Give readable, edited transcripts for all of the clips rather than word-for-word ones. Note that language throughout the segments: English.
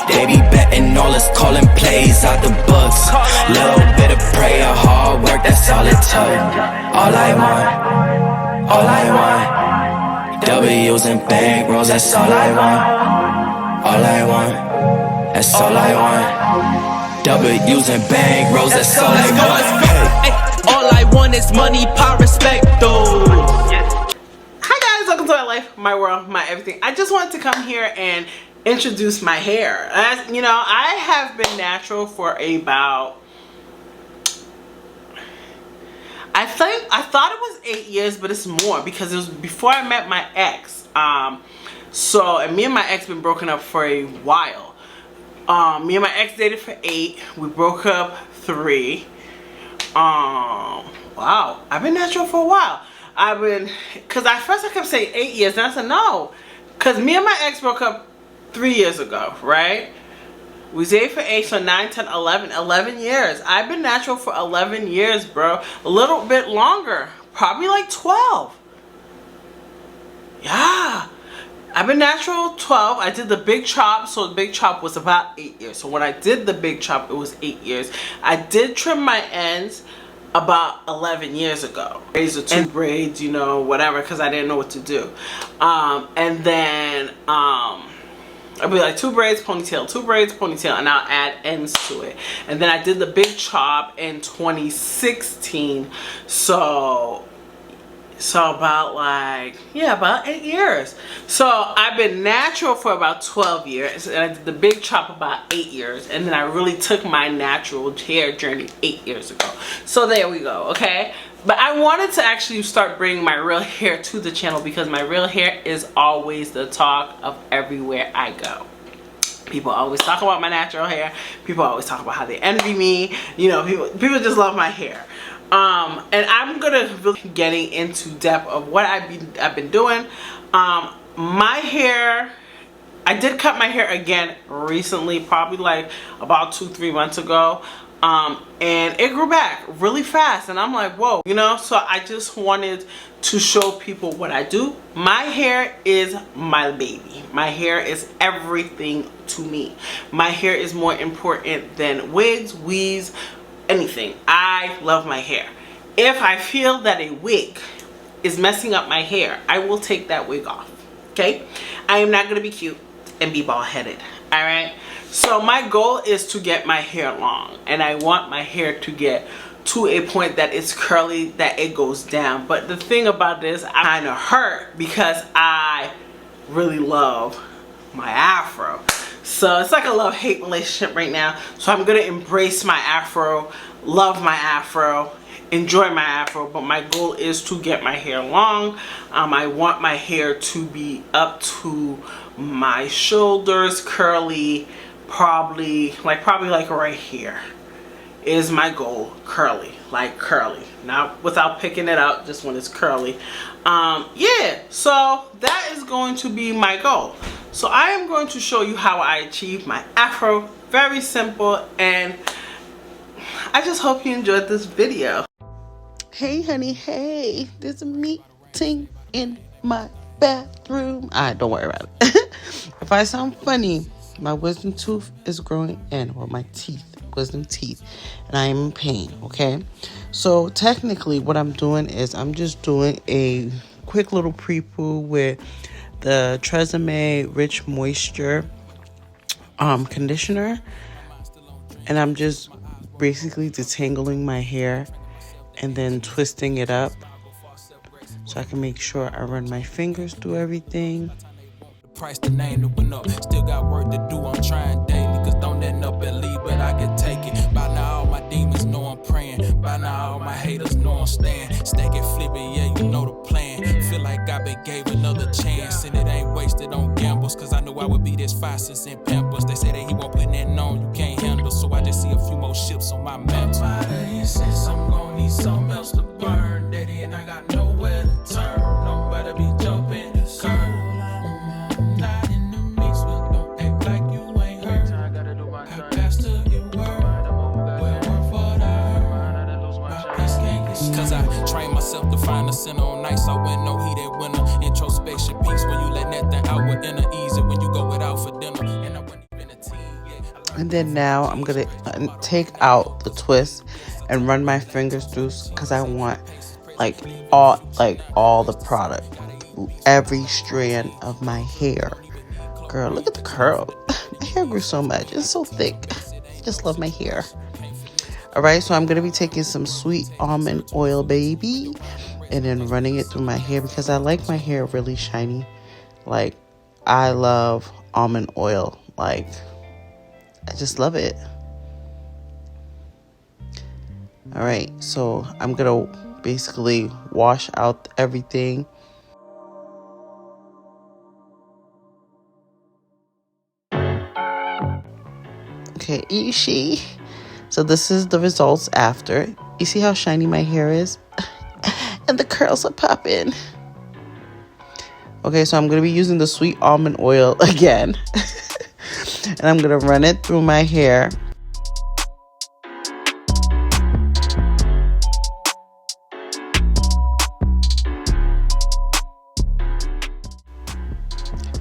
They be betting all us calling plays out the books. Little bit of prayer, hard work, that's all it took. All I want, W's and bankrolls, that's all I want. All I want, that's all I want. W's and bankrolls, that's all I want. Hey. All I want is money, power, respect, though. Hi guys, welcome to my life, my world, my everything. I just wanted to come here and introduce my hair. As you know, I have been natural for about, I thought it was 8 years, but it's more because it was before I met my ex. And me and my ex been broken up for a while. Me and my ex dated for 8. We broke up 3. Wow, I've been natural for a while. Cause at first I kept saying 8 years, and I said no, cause me and my ex broke up 3 years ago, right? We dated for 8, so 9, 10, 11 years. I've been natural for 11 years, bro. A little bit longer, probably like 12. Yeah, I've been natural 12. I did the big chop, so the big chop was about 8 years. So when I did the big chop, it was 8 years. I did trim my ends about 11 years ago. Braids or 2 braids, you know, whatever, because I didn't know what to do. And then I'd be like 2 braids, ponytail, 2 braids, ponytail, and I'll add ends to it. And then I did the big chop in 2016. So about like, yeah, about 8 years. So I've been natural for about 12 years, and I did the big chop about 8 years, and then I really took my natural hair journey 8 years ago. So there we go, okay? But I wanted to actually start bringing my real hair to the channel because my real hair is always the talk of everywhere I go. People always talk about my natural hair. People always talk about how they envy me. You know, people just love my hair. And I'm gonna really getting into depth of what I've been doing. My hair, I did cut my hair again recently, probably like about 2-3 months ago. And it grew back really fast, and I'm like, whoa, you know. So I just wanted to show people what I do. My hair is my baby. My hair is everything to me. My hair is more important than wigs, weaves, anything. I love my hair. If I feel that a wig is messing up my hair, I will take that wig off. Okay, I am not gonna be cute and be bald-headed. All right, so my goal is to get my hair long, and I want my hair to get to a point that it's curly, that it goes down. But the thing about this, I kind of hurt because I really love my afro. So it's like a love-hate relationship right now. So I'm gonna embrace my afro, love my afro, enjoy my afro, but my goal is to get my hair long. I want my hair to be up to my shoulders, curly, probably like right here is my goal. Curly, like curly, not without picking it out, just when it's curly. Yeah, so that is going to be my goal. So I am going to show you how I achieve my afro. Very simple, and I just hope you enjoyed this video. Hey honey, hey, there's a meeting in my bathroom. Alright, don't worry about it. If I sound funny, my wisdom tooth is growing in, or my wisdom teeth, and I am in pain, okay? So technically what I'm doing is I'm just doing a quick little pre-poo with the Tresemme Rich Moisture conditioner, and I'm just basically detangling my hair and then twisting it up so I can make sure I run my fingers through everything. Price the name that went up, still got work to do, I'm trying daily, cause don't end up and leave, but I can take it. By now all my demons know I'm praying, by now all my haters know I'm staying, stack it, flip it, yeah, you know the plan. Feel like I been gave another chance, and it ain't wasted on gambles, cause I knew I would be this fastest in Pampers. They say that he won't put nothing on, you can't handle, so I just see a few more ships on my map. I'm gonna need something else to burn, daddy, and I got nowhere to turn. Nobody be jumping the curve. Cause I trained myself to find a center on nights I went no heat at winter. Introspection peace when you let that thing out with inner easy when you go without for dinner. And I wouldn't even And then now I'm gonna take out the twist and run my fingers through, because I want all the product through every strand of my hair. Girl, look at the curl. My hair grew so much. It's so thick. I just love my hair. Alright, so I'm gonna be taking some sweet almond oil, baby, and then running it through my hair because I like my hair really shiny. Like, I love almond oil. Like, I just love it. Alright, so I'm gonna basically wash out everything. Okay, you see? So this is the results after. You see how shiny my hair is? And the curls are popping. Okay, so I'm going to be using the sweet almond oil again. And I'm going to run it through my hair.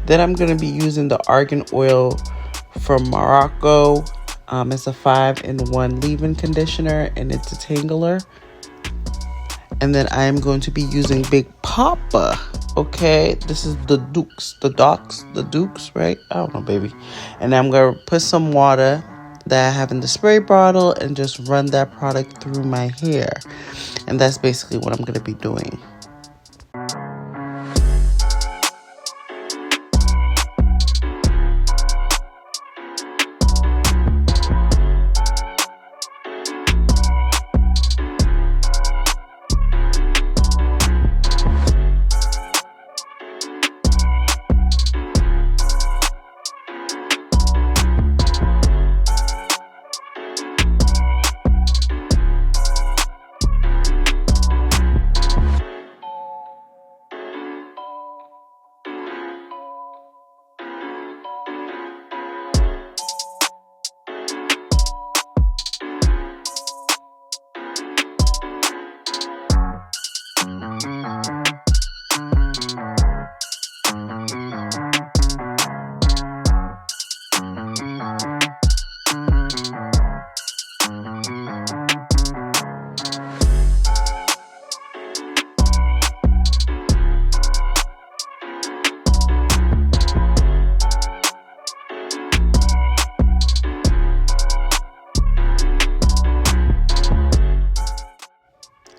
Then I'm going to be using the Argan oil from Morocco. It's a 5-in-1 leave-in conditioner, and it's a tangler. And then I am going to be using Big Poppa. Okay, this is the doux, right? I don't know, baby. And I'm going to put some water that I have in the spray bottle and just run that product through my hair. And that's basically what I'm going to be doing.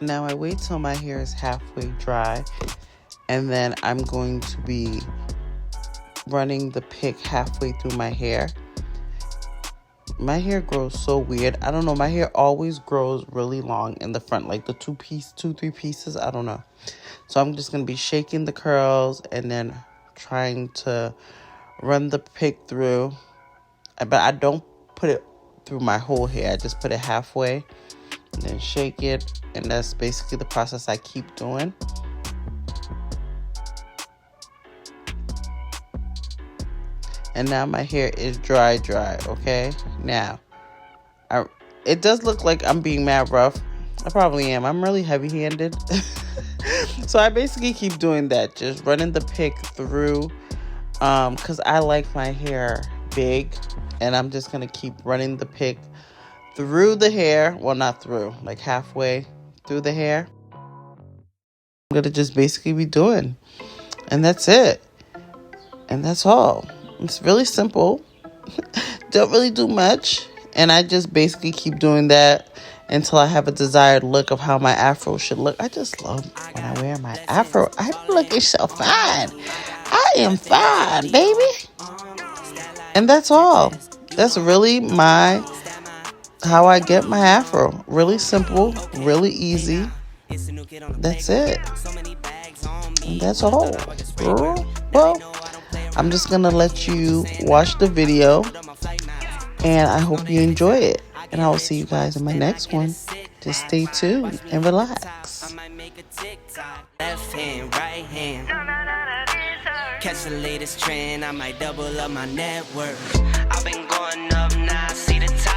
Now I wait till my hair is halfway dry, and then I'm going to be running the pick halfway through my hair. My hair grows so weird. I don't know. My hair always grows really long in the front, like the three pieces. I don't know. So I'm just going to be shaking the curls and then trying to run the pick through. But I don't put it through my whole hair. I just put it halfway and then shake it. And that's basically the process I keep doing. And now my hair is dry, okay? Now, it does look like I'm being mad rough. I probably am. I'm really heavy-handed. So I basically keep doing that. Just running the pick through. Because I like my hair big. And I'm just going to keep running the pick through the hair. Well, not through. Like halfway through the hair. I'm going to just basically be doing. And that's it. And that's all. It's really simple. Don't really do much. And I just basically keep doing that until I have a desired look of how my afro should look. I just love when I wear my afro. I'm looking so fine. I am fine, baby. And that's all. That's really how I get my afro. Really simple, really easy. That's it. And that's all. Well, I'm just going to let you watch the video, and I hope you enjoy it. And I will see you guys in my next one. Just stay tuned and relax. Left hand, right hand. Catch the latest trend, I might double up my net worth. I've been going up, now I see the time.